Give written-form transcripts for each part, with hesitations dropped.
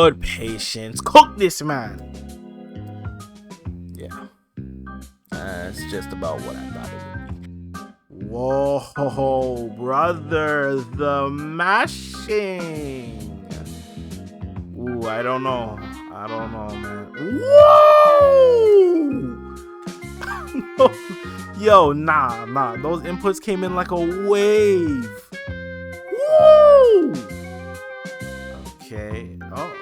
Good patience. Cook this man. Yeah. That's just about what I thought it would be. Whoa, brother. The mashing. Ooh, I don't know. I don't know, man. Whoa! Yo, nah. Those inputs came in like a wave. Woo! Okay. Oh.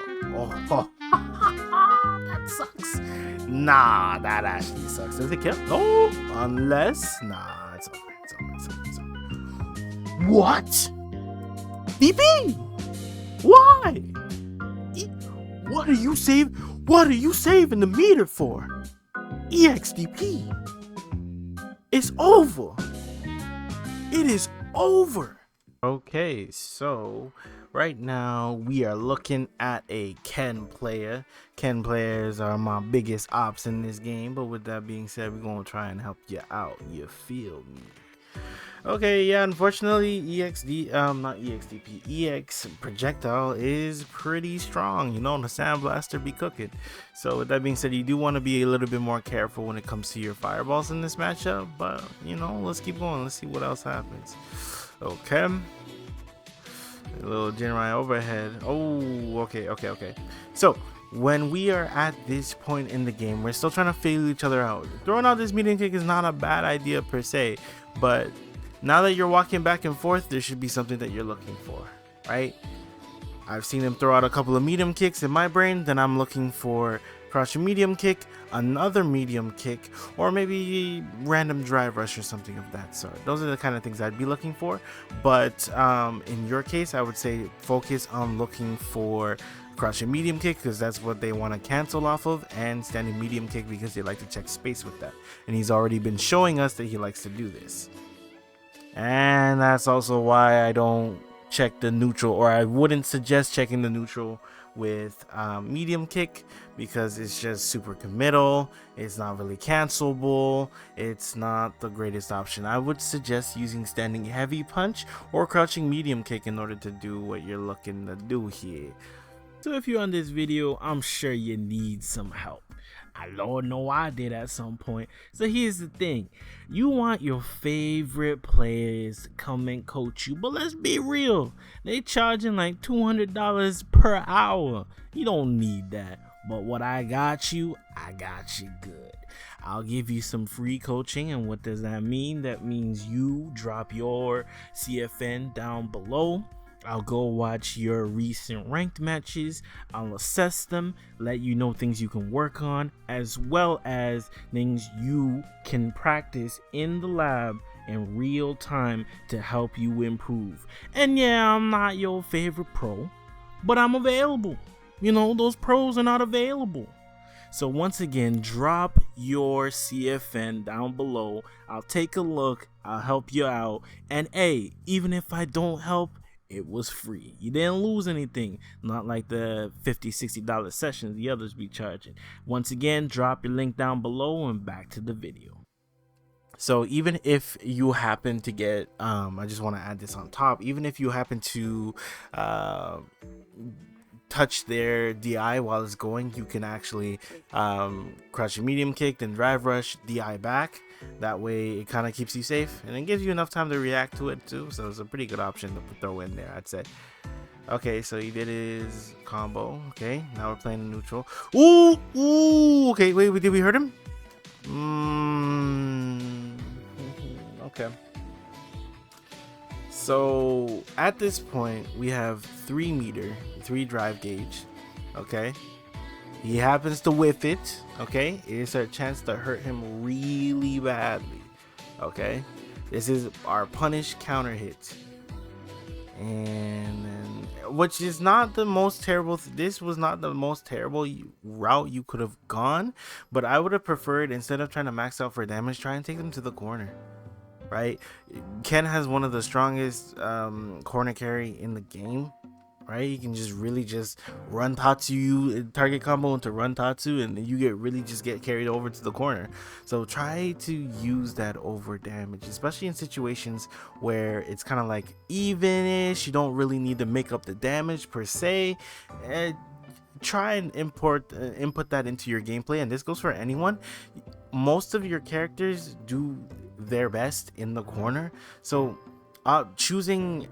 That sucks. Nah, that actually sucks. Does it kill? No, unless. Nah, it's over. It's over. What? BP? Why? What are you saving? What are you saving the meter for? EXDP. It's over. It is over. Okay, so right now we are looking at a Ken player. Ken players are my biggest ops in this game, but with that being said, we're gonna try and help you out. You feel me? Okay, yeah, unfortunately, not EXDP, EX projectile is pretty strong. You know, the sandblaster be cooking. So with that being said, you do want to be a little bit more careful when it comes to your fireballs in this matchup. But, you know, let's keep going. Let's see what else happens. Okay. A little Jinrai overhead. Oh, okay. So, when we are at this point in the game, we're still trying to fail each other out. Throwing out this medium kick is not a bad idea per se, but now that you're walking back and forth, there should be something that you're looking for, right? I've seen him throw out a couple of medium kicks in my brain, then I'm looking for crouching medium kick, another medium kick, or maybe random drive rush or something of that sort. Those are the kind of things I'd be looking for, but in your case, I would say focus on looking for crouching medium kick because that's what they want to cancel off of, and standing medium kick because they like to check space with that, and he's already been showing us that he likes to do this. And that's also why I don't check the neutral, or I wouldn't suggest checking the neutral with medium kick, because it's just super committal. It's not really cancelable. It's not the greatest option. I would suggest using standing heavy punch or crouching medium kick in order to do what you're looking to do here. So if you're on this video, I'm sure you need some help. I Lord know I did at some point. So here's the thing. You want your favorite players to come and coach you, but let's be real. They charging like $200 per hour. You don't need that. But what I got you good. I'll give you some free coaching, and what does that mean? That means you drop your CFN down below. I'll go watch your recent ranked matches. I'll assess them, let you know things you can work on, as well as things you can practice in the lab in real time to help you improve. And yeah, I'm not your favorite pro, but I'm available. You know, those pros are not available. So once again, drop your CFN down below. I'll take a look. I'll help you out. And hey, even if I don't help, it was free. You didn't lose anything. Not like the $50-$60 sessions the others be charging. Once again, drop your link down below and back to the video. So even if you happen to get, I just want to add this on top, even if you happen to touch their DI while it's going, you can actually crouch your medium kick, then drive rush, DI back. That way it kind of keeps you safe, and it gives you enough time to react to it too. So it's a pretty good option to throw in there, I'd say. Okay, so he did his combo. Okay, now we're playing neutral. Ooh, okay, wait, did we hurt him? Okay. So at this point, we have 3 meter, 3 drive gauge. Okay. He happens to whiff it. Okay. It's our chance to hurt him really badly. Okay. This is our punish counter hit. And then, which is not the most terrible. This was not the most terrible route you could have gone. But I would have preferred, instead of trying to max out for damage, try and take them to the corner. Right, Ken has one of the strongest corner carry in the game. Right, you can just really just run Tatsu, target combo into run Tatsu, and then you get carried over to the corner. So try to use that over damage, especially in situations where it's kind of like even-ish. You don't really need to make up the damage per se. try and input that into your gameplay, and this goes for anyone. Most of your characters do their best in the corner, so choosing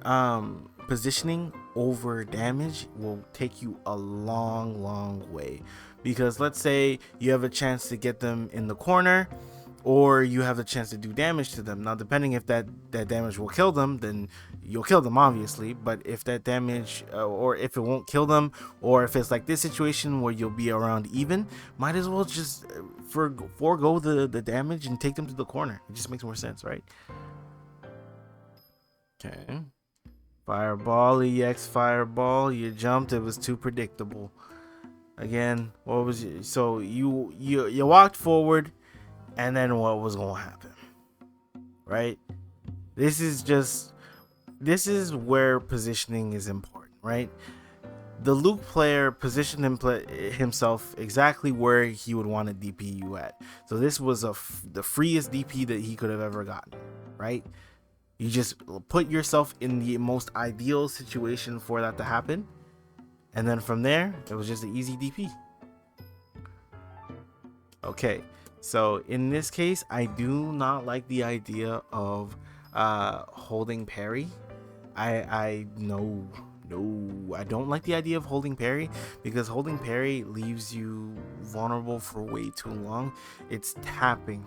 positioning over damage will take you a long way, because let's say you have a chance to get them in the corner, or you have the chance to do damage to them. Now, depending if that damage will kill them, then you'll kill them, obviously. But if that damage, or if it won't kill them, or if it's like this situation where you'll be around even, might as well just forego the damage and take them to the corner. It just makes more sense, right? Okay. Fireball, EX fireball. You jumped. It was too predictable. Again, what was it? So you walked forward. And then what was going to happen, right? This is where positioning is important, right? The Luke player positioned himself exactly where he would want to DP you at. So this was the freest DP that he could have ever gotten, right? You just put yourself in the most ideal situation for that to happen. And then from there, it was just an easy DP. Okay. So in this case, I do not like the idea of holding parry. I don't like the idea of holding parry, because holding parry leaves you vulnerable for way too long. It's tapping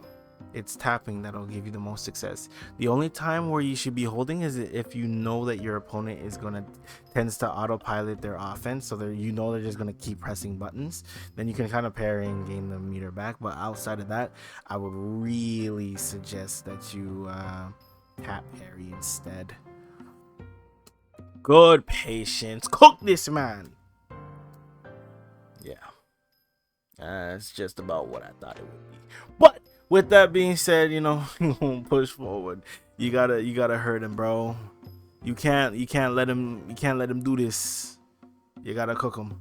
that'll give you the most success. The only time where you should be holding is if you know that your opponent tends to autopilot their offense, so they're just gonna keep pressing buttons. Then you can kind of parry and gain the meter back. But outside of that, I would really suggest that you tap parry instead. Good patience. Cook this man. Yeah, it's just about what I thought it would be. But with that being said, you push forward. You gotta hurt him, bro. You can't let him do this. You gotta cook him.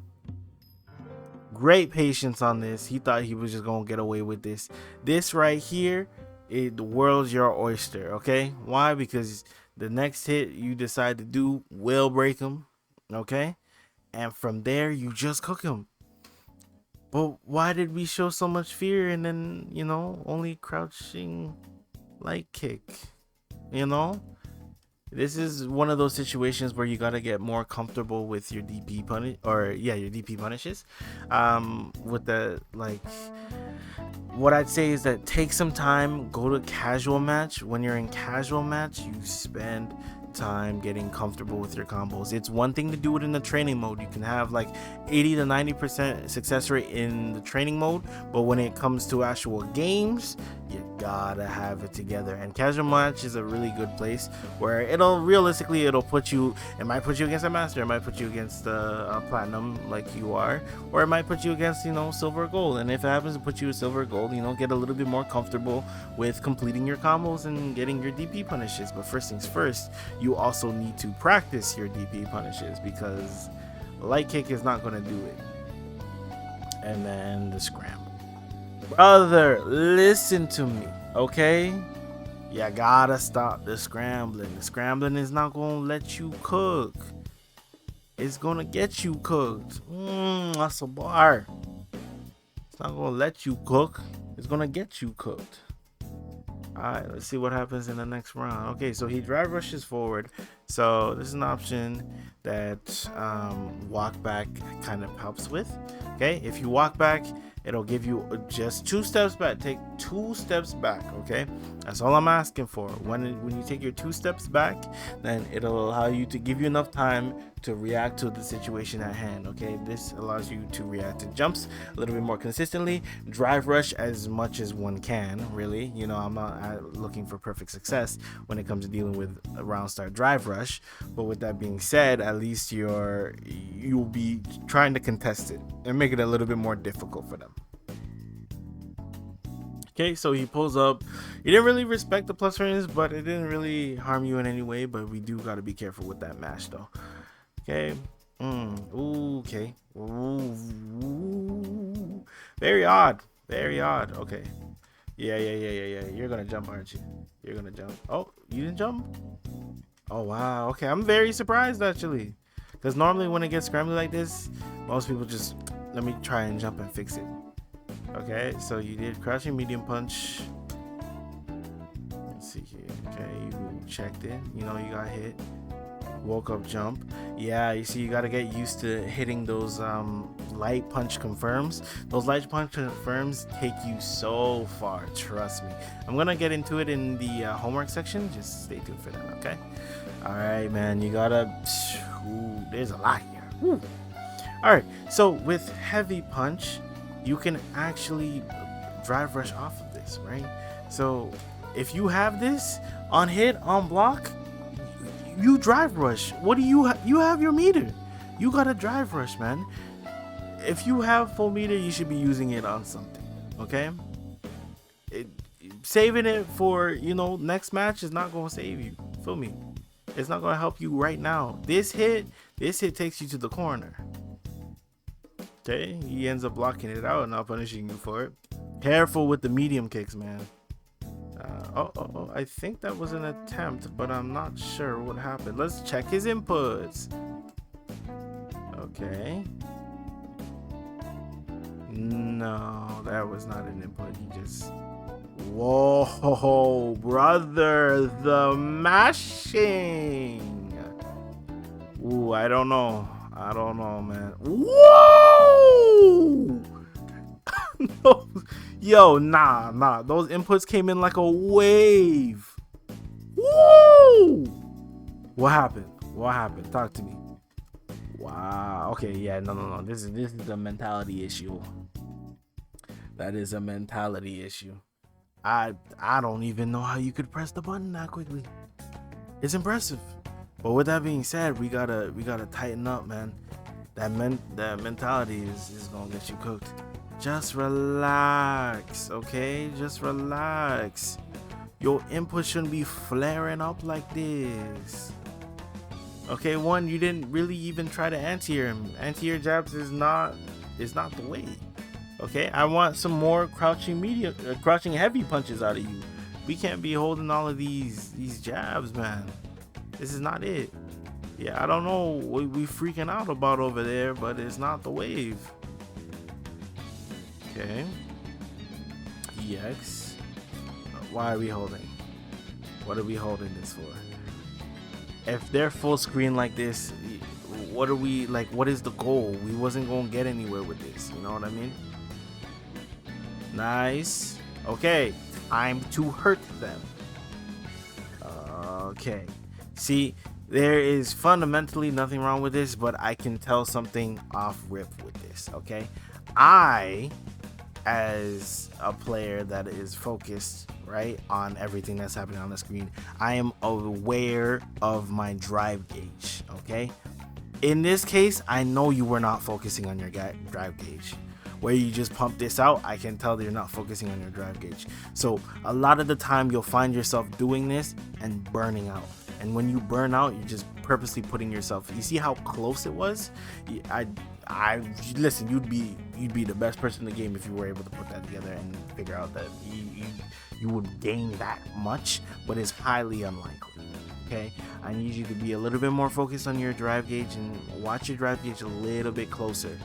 Great patience on this. He thought he was just gonna get away with this. This right here, the world's your oyster. Okay, why? Because the next hit you decide to do will break him. Okay, and from there you just cook him. But why did we show so much fear and then, only crouching light kick? This is one of those situations where you gotta get more comfortable with your DP your DP punishes. With the what I'd say is that take some time, go to casual match. When you're in casual match, you spend time getting comfortable with your combos. It's one thing to do it in the training mode. You can have 80 to 90% success rate in the training mode, but when it comes to actual games, you gotta have it together. And casual match is a really good place where it might put you against a master, it might put you against a platinum like you are, or it might put you against silver or gold. And if it happens to put you a silver or gold, get a little bit more comfortable with completing your combos and getting your DP punishes. But first things first, you also need to practice your DP punishes, because light kick is not going to do it. And then the scramble. Brother, listen to me, okay? You gotta stop the scrambling. The scrambling is not going to let you cook. It's going to get you cooked. That's a bar. It's not going to let you cook. It's going to get you cooked. Alright, let's see what happens in the next round. Okay, so he drive rushes forward. So this is an option that walk back kind of helps with. Okay, if you walk back, it'll give you just 2 steps back. Take 2 steps back. Okay, that's all I'm asking for. When you take your 2 steps back, then it'll allow you to give you enough time to react to the situation at hand. Okay, this allows you to react to jumps a little bit more consistently, drive rush as much as one can, really. I'm not looking for perfect success when it comes to dealing with a round start drive rush, but with that being said, at least you'll be trying to contest it and make it a little bit more difficult for them. Okay, so he pulls up. He didn't really respect the plus frames, but it didn't really harm you in any way. But we do got to be careful with that mash, though. Okay. Okay. Ooh. Very odd. Okay. Yeah. You're gonna jump, aren't you? You're gonna jump. Oh, you didn't jump? Oh wow. Okay, I'm very surprised actually. Because normally when it gets scrambly like this, most people just let me try and jump and fix it. Okay, so you did crouching medium punch. Let's see here. Okay, you checked it. You know you got hit. Woke up jump. Yeah, you see you got to get used to hitting those light punch confirms. Those light punch confirms take you so far, trust me. I'm gonna get into it in the homework section. Just stay tuned for that. Okay, all right, man, you gotta there's a lot here. Woo. All right, so with heavy punch you can actually drive rush off of this, right? So if you have this on hit on block, you drive rush. What do you have your meter? You gotta drive rush, man. If you have full meter, you should be using it on something. Okay, saving it for next match is not gonna save you. Feel me? It's not gonna help you right now. This hit takes you to the corner. Okay, he ends up blocking it out and not punishing you for it. Careful with the medium kicks, man. I think that was an attempt, but I'm not sure what happened. Let's check his inputs. Okay. No, that was not an input. He just... Whoa, brother, the mashing. Ooh, I don't know, man. Whoa! No. Yo, nah. Those inputs came in like a wave. Woo! What happened? Talk to me. Wow. Okay, yeah, no. This is a mentality issue. That is a mentality issue. I don't even know how you could press the button that quickly. It's impressive. But with that being said, we gotta tighten up, man. That mentality is gonna get you cooked. Just relax, okay? Just relax. Your input shouldn't be flaring up like this. Okay, one, you didn't really even try to anti-air him. Anti-air jabs is not the way. Okay, I want some more crouching heavy punches out of you. We can't be holding all of these jabs, man. This is not it. Yeah, I don't know what we freaking out about over there, but it's not the wave. Okay. EX. Why are we holding? What are we holding this for? If they're full screen like this, what are we like? What is the goal? We wasn't gonna get anywhere with this. You know what I mean? Nice. Okay. Time to hurt them. Okay. See, there is fundamentally nothing wrong with this, but I can tell something off rip with this. Okay. I, as a player that is focused right on everything that's happening on the screen, I am aware of my drive gauge. Okay, in this case I know you were not focusing on your drive gauge. Where you just pump this out, I can tell that you're not focusing on your drive gauge. So a lot of the time you'll find yourself doing this and burning out, and when you burn out, you're just purposely putting yourself. You see how close it was? I listen, you'd be the best person in the game if you were able to put that together and figure out that you would gain that much, but it's highly unlikely. Okay, I need you to be a little bit more focused on your drive gauge and watch your drive gauge a little bit closer.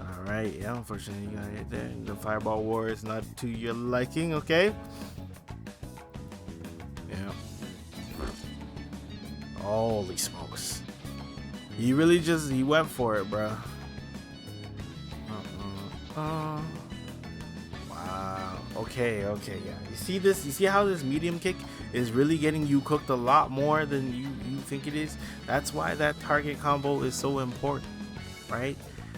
All right, yeah, unfortunately you got hit there. The fireball war is not to your liking. Okay. Yeah. Holy smokes. He really he went for it, bro. Wow. Okay, yeah. You see this? You see how this medium kick is really getting you cooked a lot more than you think it is? That's why that target combo is so important, right?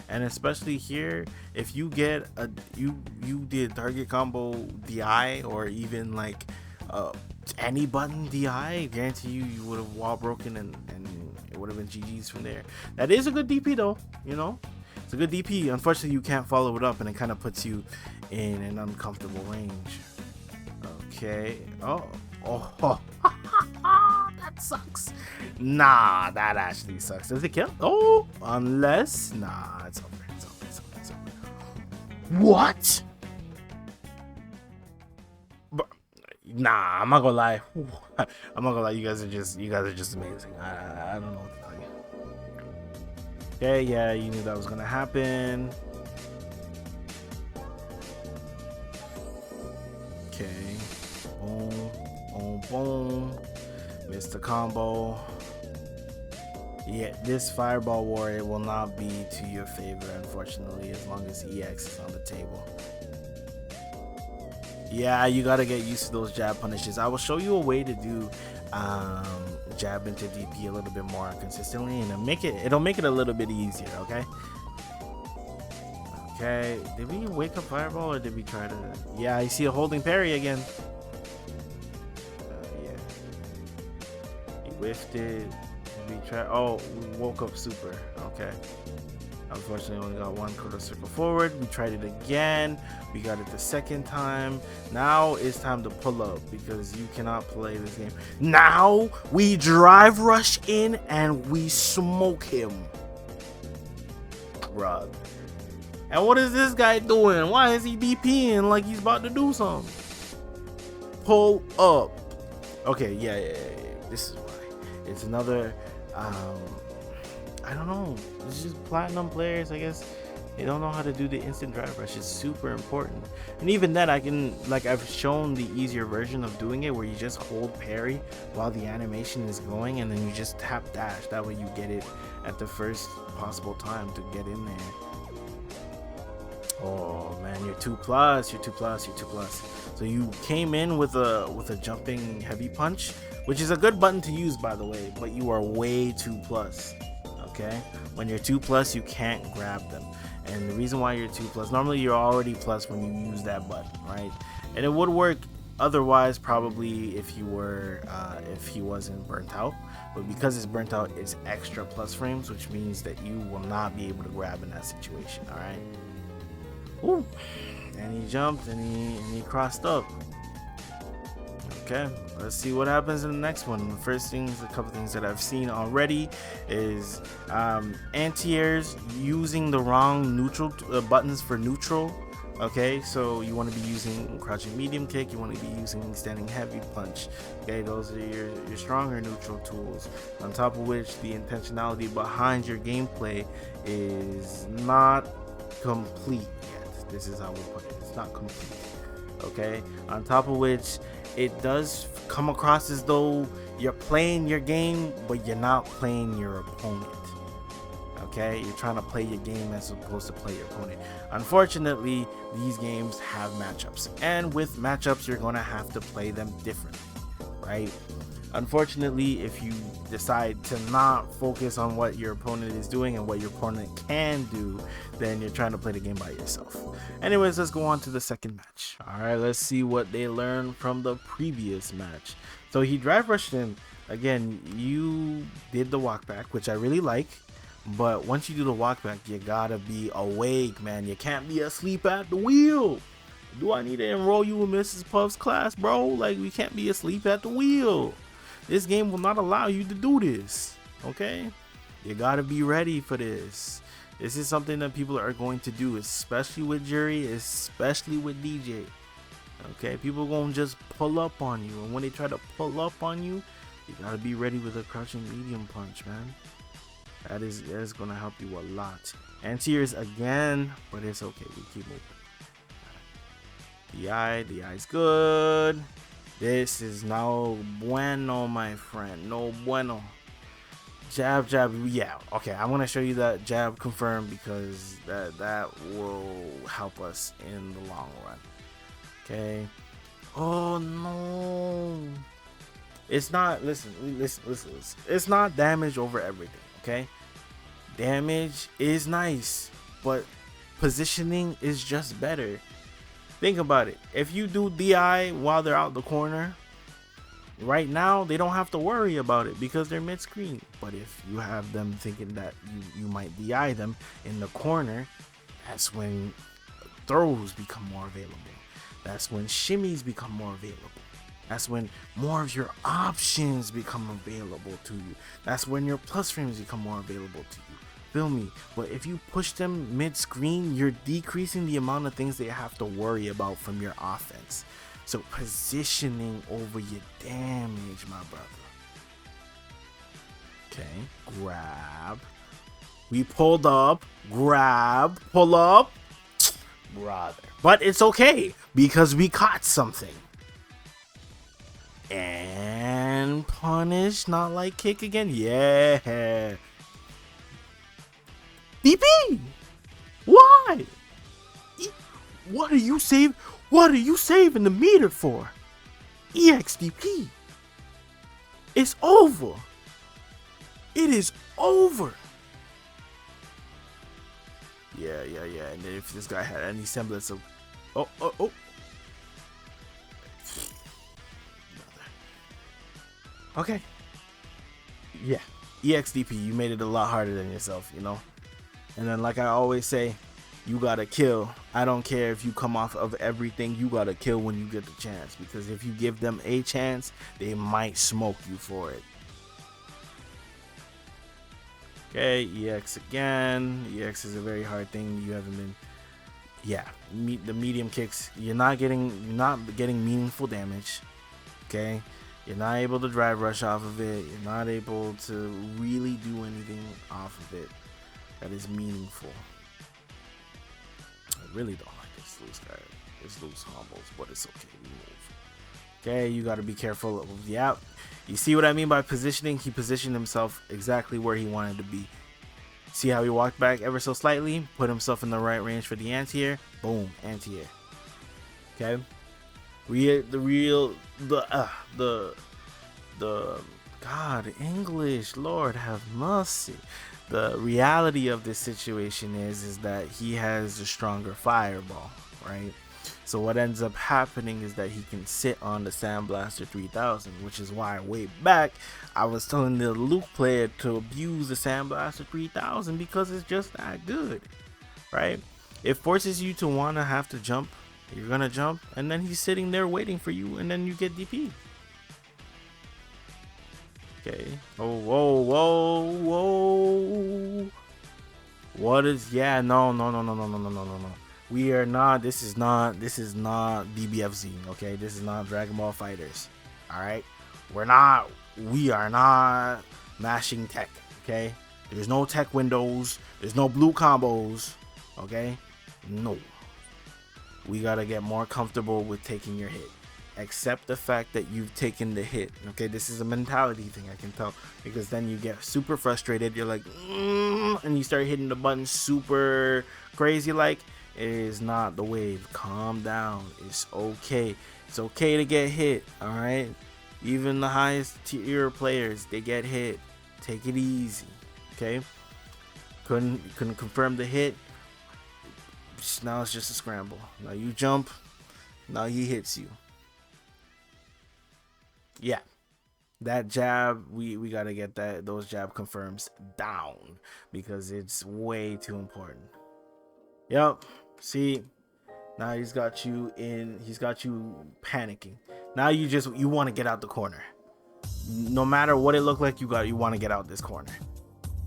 And especially here, if you get you did target combo DI or even like any button DI, guarantee you would have wall broken and it would have been GG's from there. That is a good DP though, it's a good DP. Unfortunately, you can't follow it up, and it kind of puts you in an uncomfortable range. Okay. Oh. That sucks. Nah, that actually sucks. Does it kill? Oh, unless it's over. It's over. What? Nah, I'm not gonna lie. I'm not gonna lie. You guys are just amazing. I don't know what to tell you. Okay, yeah, you knew that was gonna happen. Okay, boom, boom, boom. Missed the combo. Yeah, this Fireball Warrior will not be to your favor, unfortunately, as long as EX is on the table. Yeah, you gotta get used to those jab punishes. I will show you a way to do jab into DP a little bit more consistently, and it'll make it a little bit easier. Okay. Okay. Did we wake up Fireball or did we try to? Yeah, I see a holding parry again. Yeah. He whiffed it. Did we try? Oh, we woke up Super. Okay. Unfortunately, only got one quarter circle forward. We tried it again. We got it the second time. Now it's time to pull up because you cannot play this game. Now we drive rush in and we smoke him. Bruh. And what is this guy doing? Why is he DPing like he's about to do something? Pull up. Okay, yeah. This is why. It's another I don't know. It's just platinum players, I guess. They don't know how to do the instant drive rush. It's super important. And even then, I've shown the easier version of doing it where you just hold parry while the animation is going and then you just tap dash. That way you get it at the first possible time to get in there. Oh man, you're 2+, you're 2+, you're 2+. So you came in with a jumping heavy punch, which is a good button to use, by the way, but you are way 2+. Okay, when you're 2+, you can't grab them, and the reason why you're 2+, normally you're already plus when you use that button, right? And it would work otherwise probably if he wasn't burnt out, but because it's burnt out, it's extra plus frames, which means that you will not be able to grab in that situation. All right. Ooh. And he jumped and he crossed up. Okay, let's see what happens in the next one. The first things, a couple things that I've seen already is anti-airs using the wrong neutral buttons for neutral. Okay, so you want to be using crouching medium kick, you want to be using standing heavy punch. Okay, those are your stronger neutral tools. On top of which, the intentionality behind your gameplay is not complete yet. This is how we put it. It's not complete. Okay, on top of which, it does come across as though you're playing your game, but you're not playing your opponent. Okay, you're trying to play your game as opposed to play your opponent. Unfortunately, these games have matchups, and with matchups, you're gonna have to play them differently, right? Unfortunately, if you decide to not focus on what your opponent is doing and what your opponent can do, then you're trying to play the game by yourself. Anyways, let's go on to the second match. All right, let's see what they learned from the previous match. So he drive rushed in. Again, you did the walk back, which I really like. But once you do the walk back, you gotta be awake, man. You can't be asleep at the wheel. Do I need to enroll you in Mrs. Puff's class, bro? Like, we can't be asleep at the wheel. This game will not allow you to do this, okay? You gotta be ready for this. This is something that people are going to do, especially with Jury, especially with DJ. Okay, people gonna just pull up on you, and when they try to pull up on you, you gotta be ready with a crouching medium punch, man. That is gonna help you a lot. Anti-airs again, but it's okay. We keep moving. The eye's good. This is no bueno, my friend. No bueno. Jab, yeah. Okay, I'm gonna show you that jab confirmed because that will help us in the long run. Okay. Oh no. It's not. Listen. It's not damage over everything. Okay. Damage is nice, but positioning is just better. Think about it. If you do DI while they're out the corner, right now they don't have to worry about it because they're mid-screen. But if you have them thinking that you might DI them in the corner, that's when throws become more available. That's when shimmies become more available. That's when more of your options become available to you. That's when your plus frames become more available to you. Feel me? But if you push them mid-screen, you're decreasing the amount of things they have to worry about from your offense. So positioning over your damage, my brother. Okay, grab. We pulled up, grab, pull up. Brother. But it's okay because we caught something. And punish, not like kick again. Yeah. DP! Why? What are you saving? What are you saving the meter for? EXDP. It's over. It is over. Yeah. And if this guy had any semblance of... Oh. Okay. Yeah. EXDP, you made it a lot harder than yourself, you know? And then, like I always say, you gotta kill. I don't care if you come off of everything, you gotta kill when you get the chance. Because if you give them a chance, they might smoke you for it. Okay, EX again. EX is a very hard thing. You haven't been... Yeah, the medium kicks, you're not getting meaningful damage. Okay? You're not able to drive rush off of it. You're not able to really do anything off of it that is meaningful. I really don't like this loose guy. This loose combos, but it's okay. We move. Okay, you got to be careful of the out. You see what I mean by positioning? He positioned himself exactly where he wanted to be. See how he walked back ever so slightly? Put himself in the right range for the anti-air. Boom, anti-air. Okay. God, English, Lord have mercy. The reality of this situation is that he has a stronger fireball, right? So what ends up happening is that he can sit on the Sandblaster 3000, which is why way back I was telling the Luke player to abuse the Sandblaster 3000 because it's just that good, right? It forces you to want to have to jump. You're gonna jump, and then he's sitting there waiting for you, and then you get DP. Okay. Oh, whoa. What is? Yeah, no. We are not. This is not BBFZ. Okay, this is not Dragon Ball Fighters. All right, we are not mashing tech. Okay, there's no tech windows. There's no blue combos. Okay, no. We gotta get more comfortable with taking your hit. Accept the fact that you've taken the hit. Okay, this is a mentality thing, I can tell, because then you get super frustrated. You're like, and you start hitting the button super crazy. Like, it is not the wave. Calm down. It's okay. It's okay to get hit. All right. Even the highest tier players, they get hit. Take it easy. Okay. Couldn't confirm the hit. Now it's just a scramble. Now you jump. Now he hits you. Yeah, that jab, we gotta get those jab confirms down because it's way too important. Yep. See, now he's got you panicking. Now you want to get out the corner. No matter what it looked like, you want to get out this corner.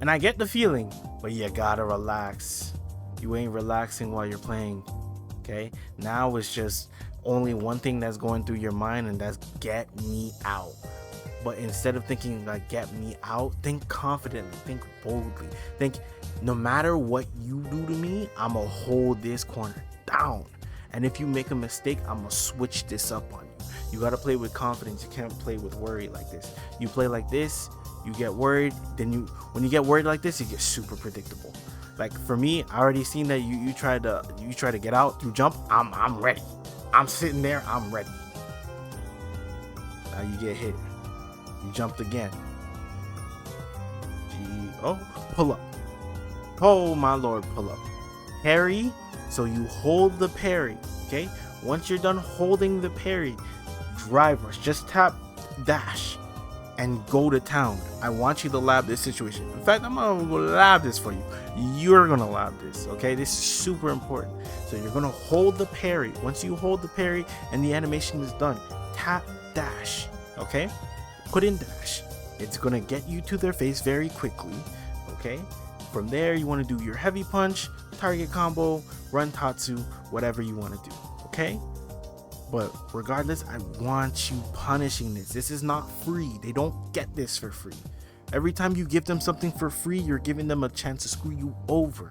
And I get the feeling, but you gotta relax. You ain't relaxing while you're playing. Okay, now it's just only one thing that's going through your mind, and that's get me out. But instead of thinking like get me out, think confidently, think boldly, think no matter what you do to me, I'ma hold this corner down. And if you make a mistake, I'ma switch this up on you. You gotta play with confidence. You can't play with worry like this. You play like this, you get worried, then when you get worried like this, you get super predictable. Like for me, I already seen that you try to get out through jump. I'm ready. I'm sitting there, I'm ready. Now you get hit. You jumped again. Pull up. Oh my lord, pull up. Parry, so you hold the parry, okay? Once you're done holding the parry, drive rush, just tap dash and go to town. I want you to lab this situation. In fact, I'm gonna lab this for you. You're gonna lab this, okay? This is super important. So you're gonna hold the parry. Once you hold the parry and the animation is done, tap dash, okay? Put in dash. It's gonna get you to their face very quickly, okay? From there, you wanna do your heavy punch, target combo, run tatsu, whatever you wanna do, okay? But regardless, I want you punishing this. This is not free. They don't get this for free. Every time you give them something for free, you're giving them a chance to screw you over.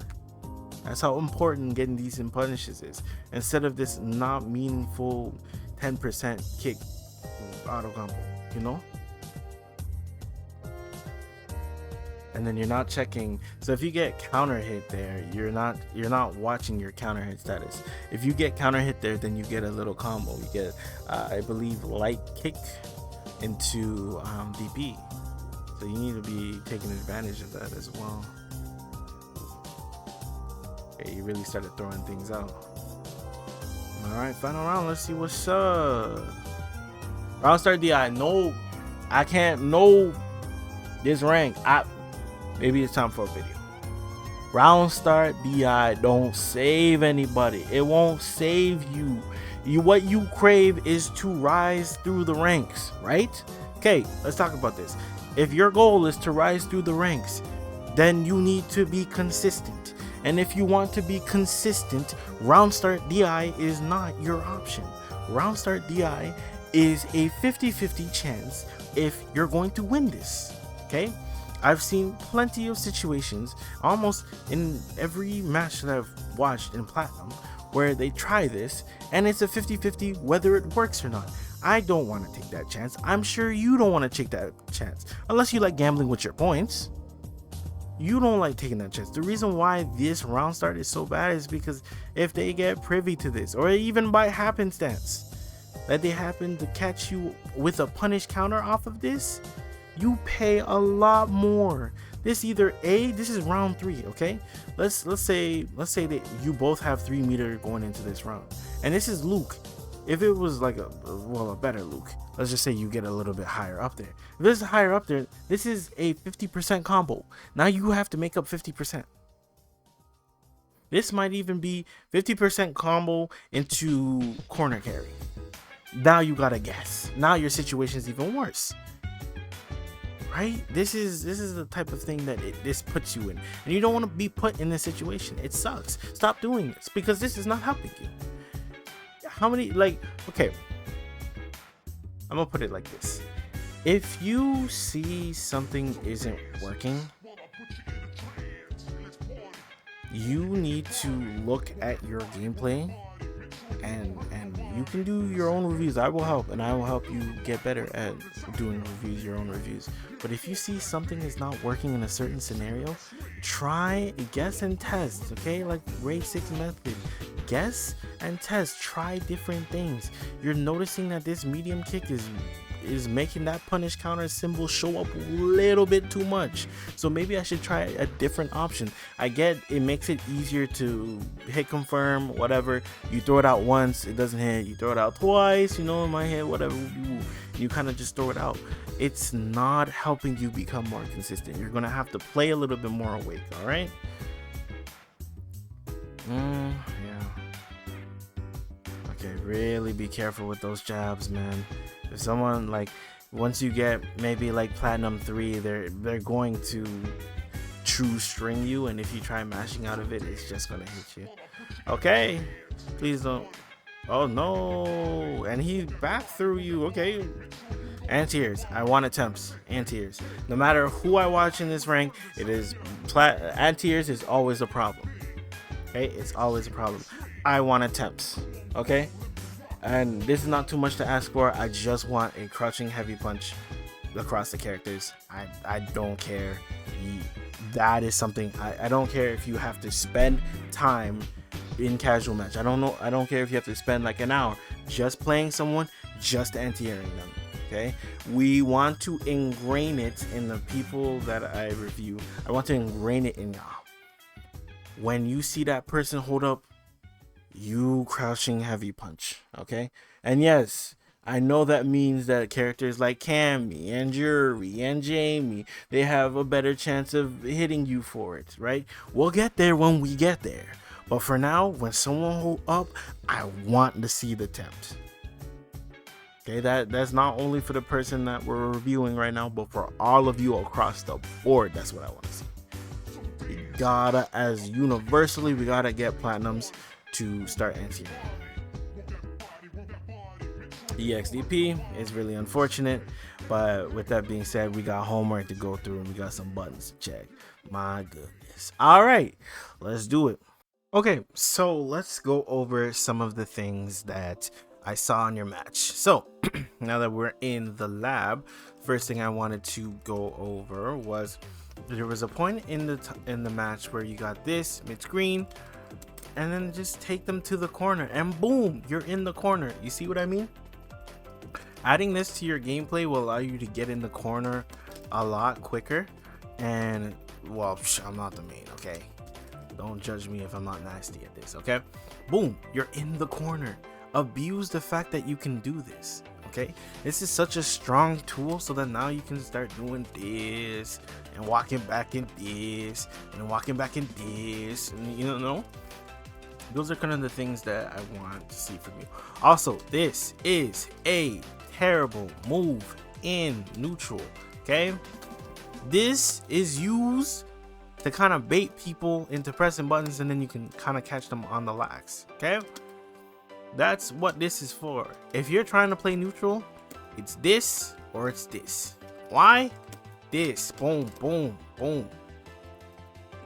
That's how important getting decent punishes is. Instead of this not meaningful 10% kick auto combo, you know? And then you're not checking. So if you get counter hit there, you're not watching your counter hit status. If you get counter hit there, then you get a little combo. You get I believe light kick into DP. So you need to be taking advantage of that as well. Okay, you really started throwing things out. Alright, final round. Let's see what's up. Round start DI. No, I can't. No, this rank. Maybe it's time for a video. Round start DI. Don't save anybody. It won't save you. What you crave is to rise through the ranks, right? Okay, let's talk about this. If your goal is to rise through the ranks, then you need to be consistent. And if you want to be consistent, round start DI is not your option. Round start DI is a 50-50 chance if you're going to win this. Okay? I've seen plenty of situations, almost in every match that I've watched in Platinum, where they try this and it's a 50-50 whether it works or not. I don't want to take that chance. I'm sure you don't want to take that chance. Unless you like gambling with your points. You don't like taking that chance. The reason why this round start is so bad is because if they get privy to this, or even by happenstance, that they happen to catch you with a punish counter off of this, you pay a lot more. This this is round 3, okay? Let's say that you both have 3 meter going into this round. And this is Luke. If it was like a better Luke, let's just say you get a little bit higher up there. If this is higher up there, this is a 50% combo. Now you have to make up 50%. This might even be 50% combo into corner carry. Now you gotta guess. Now your situation is even worse. Right? This is the type of thing that this puts you in. And you don't want to be put in this situation. It sucks. Stop doing this because this is not helping you. How many, okay, I'm gonna put it like this. If you see something isn't working, you need to look at your gameplay and you can do your own reviews. I will help, and I will help you get better at doing reviews, your own reviews. But if you see something is not working in a certain scenario, try, guess, and test. Okay, like grade 6 method. Guess and test. Try different things. You're noticing that this medium kick is making that punish counter symbol show up a little bit too much. So maybe I should try a different option. I get it makes it easier to hit confirm, whatever. You throw it out once, it doesn't hit. You throw it out twice, it might hit, whatever. You kind of just throw it out. It's not helping you become more consistent. You're going to have to play a little bit more awake, all right? Yeah. Okay, really be careful with those jabs, man. If someone once you get maybe Platinum 3, they're going to true string you, and if you try mashing out of it, it's just gonna hit you. Okay, please don't. Oh no, and he back through you. Okay, anti-airs. I want attempts. Anti-airs. No matter who I watch in this rank, it is anti-airs is always a problem. Okay, it's always a problem. I want attempts. Okay. And this is not too much to ask for. I just want a crouching heavy punch across the characters. I don't care. That is something I don't care if you have to spend time in casual match. I don't care if you have to spend an hour just playing someone, just anti-airing them. Okay, we want to ingrain it in the people that I review. I want to ingrain it in y'all. When you see that person hold up, you crouching heavy punch, okay? And yes, I know that means that characters like Cammy and Jury and Jamie, they have a better chance of hitting you for it, right? We'll get there when we get there. But for now, when someone hold up, I want to see the attempt. Okay, that's not only for the person that we're reviewing right now, but for all of you across the board, that's what I want to see. We gotta, as universally, we gotta get platinums to start anti-airing. EXDP is really unfortunate, but with that being said, we got homework to go through and we got some buttons to check. My goodness. All right, let's do it. Okay, so let's go over some of the things that I saw in your match. So now that we're in the lab, first thing I wanted to go over was there was a point in the match where you got this mid screen, and then just take them to the corner, and boom, you're in the corner. You see what I mean? Adding this to your gameplay will allow you to get in the corner a lot quicker. And well, I'm not the main, okay? Don't judge me if I'm not nasty at this, okay? Boom, you're in the corner. Abuse the fact that you can do this, okay? This is such a strong tool, so that now you can start doing this and walking back in this and walking back in this, and you know, those are kind of the things that I want to see from you. Also, this is a terrible move in neutral, okay? This is used to kind of bait people into pressing buttons, and then you can kind of catch them on the lax, okay? That's what this is for. If you're trying to play neutral, it's this or it's this. Why? This. Boom, boom, boom.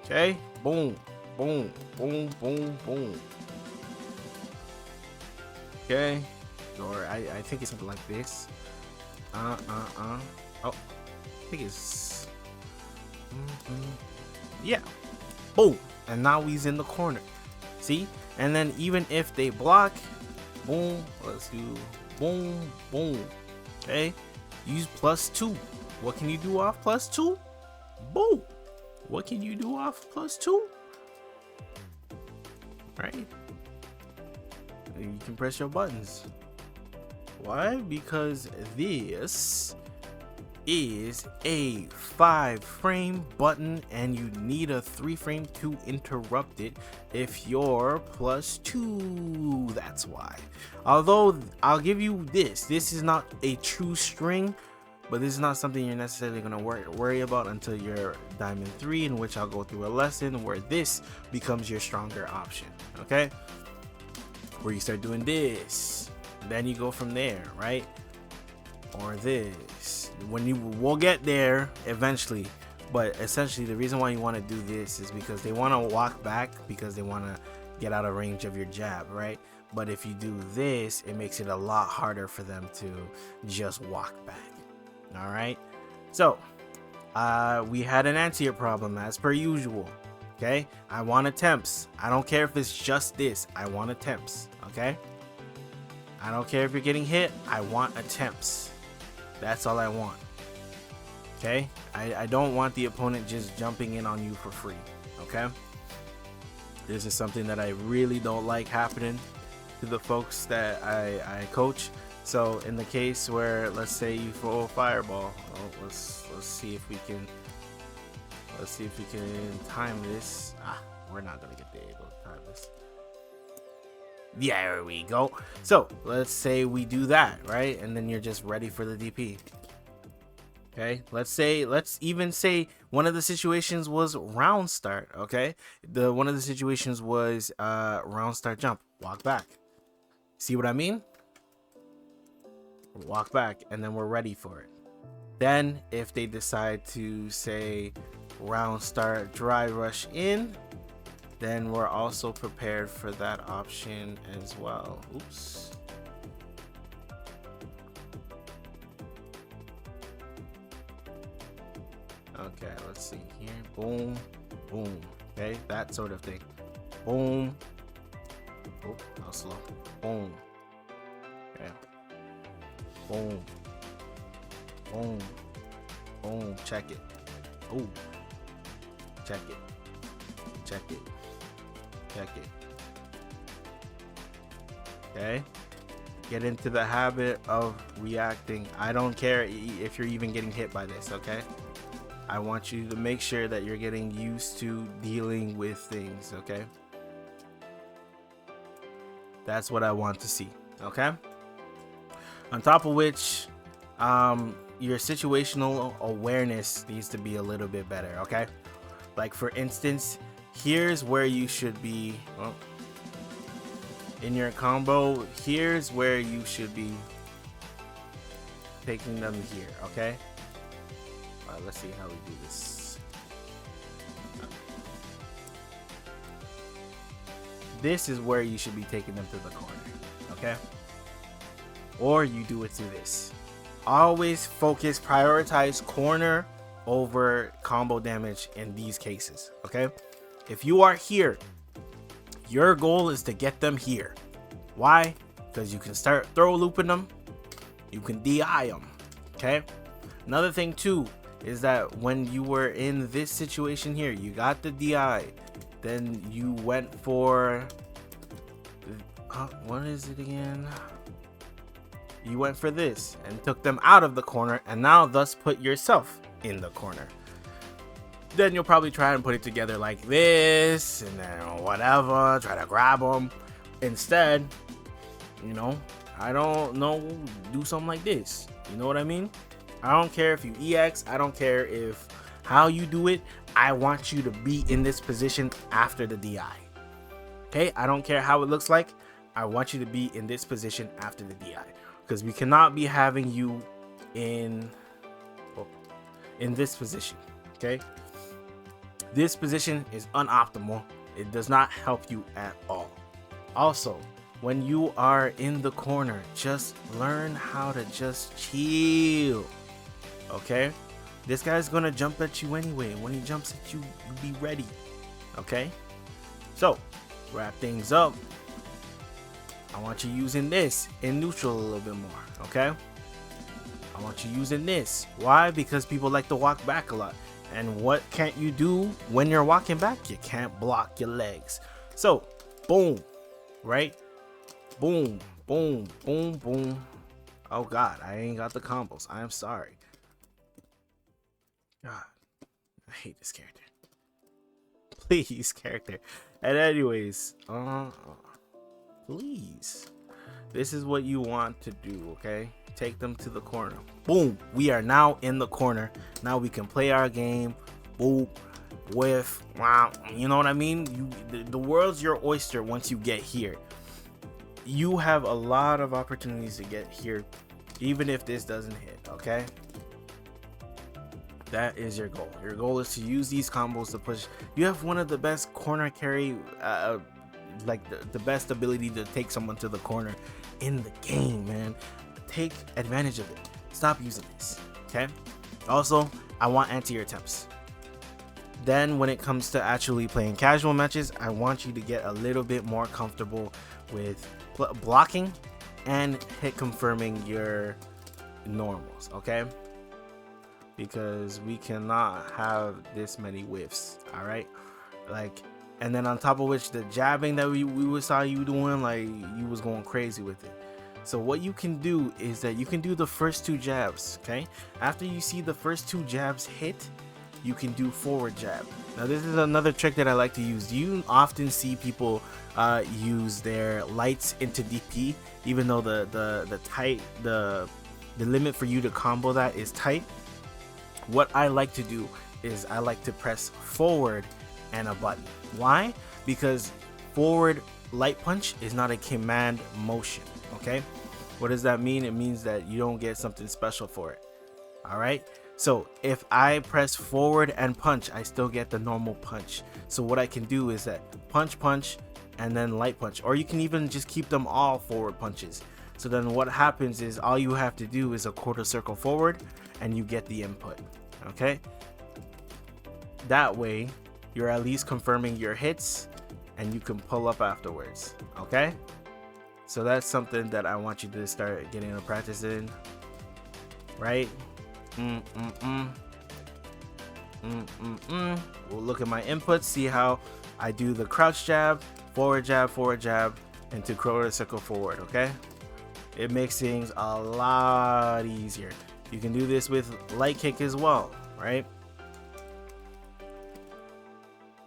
Okay? Boom, boom, boom, boom, boom. Okay? Or I think it's something like this. Oh, I think it's... yeah, boom, and now he's in the corner. See? And then even if they block, boom, let's do boom, boom. Okay, use +2. What can you do off +2? Boom. What can you do off +2? Right, you can press your buttons. Why? Because this is a 5-frame button, and you need a 3-frame to interrupt it if you're +2. That's why. Although I'll give you this is not a true string, but this is not something you're necessarily going to worry about until you're Diamond 3, in which I'll go through a lesson where this becomes your stronger option, okay? Where you start doing this, then you go from there, right? Or this. We'll get there eventually, but essentially the reason why you want to do this is because they want to walk back, because they want to get out of range of your jab, right? But if you do this, it makes it a lot harder for them to just walk back. All right, so we had an answer problem as per usual. Okay, I want attempts. I don't care if it's just this, I want attempts. Okay, I don't care if you're getting hit, I want attempts. That's all I want. Okay, I don't want the opponent just jumping in on you for free. Okay, this is something that I really don't like happening to the folks that I coach. So in the case where, let's say you throw a fireball, let's see if we can time this. We're not gonna get able to time this. Yeah, there we go. So let's say we do that, right? And then you're just ready for the DP. Okay, let's even say one of the situations was round start. Okay, one of the situations was round start jump, walk back. See what I mean? Walk back, and then we're ready for it. Then if they decide to say round start dry rush in, then we're also prepared for that option as well. Oops. Okay, let's see here. Boom, boom. Okay, that sort of thing. Boom. Oh, how slow. Boom. Okay. Boom. Boom. Boom. Check it. Oh. Check it. Check it. Check it. Okay. Get into the habit of reacting. I don't care if you're even getting hit by this, okay? I want you to make sure that you're getting used to dealing with things, okay? That's what I want to see, okay? On top of which, your situational awareness needs to be a little bit better, okay? Like for instance, here's where you should be, in your combo, here's where you should be taking them here, okay? Let's see how we do this. This is where you should be taking them to the corner, okay? Or you do it through this. Always focus, prioritize corner over combo damage in these cases, okay? If you are here, your goal is to get them here. Why? Because you can start throw looping them, you can DI them, okay? Another thing too is that when you were in this situation here, you got the DI, then you went for what is it again? You went for this and took them out of the corner, and now thus put yourself in the corner. Then you'll probably try and put it together like this, and then whatever, try to grab them. Instead, you know, I don't know, do something like this. You know what I mean? I don't care if you EX, I don't care if how you do it. I want you to be in this position after the DI. Okay, I don't care how it looks like. I want you to be in this position after the DI, because we cannot be having you in this position. Okay, this position is unoptimal. It does not help you at all. Also, when you are in the corner, just learn how to just chill. Okay, this guy's gonna jump at you anyway. When he jumps at you, you be ready. Okay, so wrap things up. I want you using this in neutral a little bit more. Okay, I want you using this. Why? Because people like to walk back a lot. And what can't you do when you're walking back? You can't block your legs. So boom, right? Boom, boom, boom, boom. Oh God, I ain't got the combos. I am sorry. God, I hate this character. Please, character. And anyways, please, this is what you want to do. Okay, take them to the corner. Boom, we are now in the corner. Now we can play our game. Boom, with wow, you know what I mean? The world's your oyster once you get here. You have a lot of opportunities to get here, even if this doesn't hit. Okay, that is your goal. Your goal is to use these combos to push. You have one of the best corner carry, like the best ability to take someone to the corner in the game, man. Take advantage of it. Stop using this. Okay, also I want anti-air attempts. Then when it comes to actually playing casual matches, I want you to get a little bit more comfortable with blocking and hit confirming your normals. Okay, because we cannot have this many whiffs. All right, like, and then on top of which, the jabbing that we saw you doing, like you was going crazy with it. So what you can do is that you can do the first two jabs. Okay, after you see the first two jabs hit, you can do forward jab. Now this is another trick that I like to use. Do you often see people use their lights into DP, even though the limit for you to combo that is tight? What I like to do is I like to press forward and a button. Why? Because forward light punch is not a command motion. Okay, what does that mean? It means that you don't get something special for it. All right, so if I press forward and punch, I still get the normal punch. So what I can do is that punch and then light punch, or you can even just keep them all forward punches. So then what happens is all you have to do is a quarter circle forward and you get the input. Okay, that way you're at least confirming your hits and you can pull up afterwards. Okay, so that's something that I want you to start getting a practice in, right? We'll look at my inputs, see how I do the crouch jab, forward jab into quarter circle forward. Okay, it makes things a lot easier. You can do this with light kick as well, right?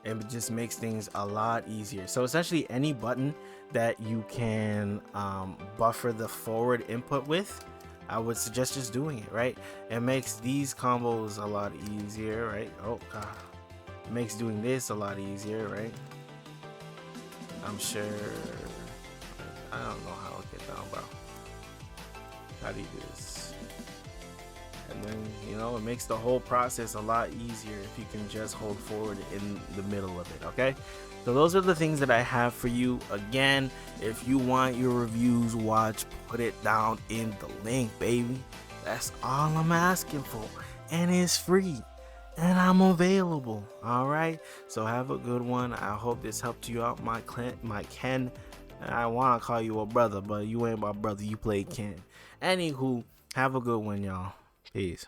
It just makes things a lot easier. So essentially any button that you can buffer the forward input with, I would suggest just doing it, right? It makes these combos a lot easier, right? Oh God, it makes doing this a lot easier, right? I'm sure, I don't know how to get down, bro. How do you do this? And then, you know, it makes the whole process a lot easier if you can just hold forward in the middle of it, okay? So those are the things that I have for you. Again, if you want your reviews watched, put it down in the link, baby. That's all I'm asking for. And it's free. And I'm available. All right? So have a good one. I hope this helped you out, my Ken. I want to call you a brother, but you ain't my brother. You play Ken. Anywho, have a good one, y'all. Peace.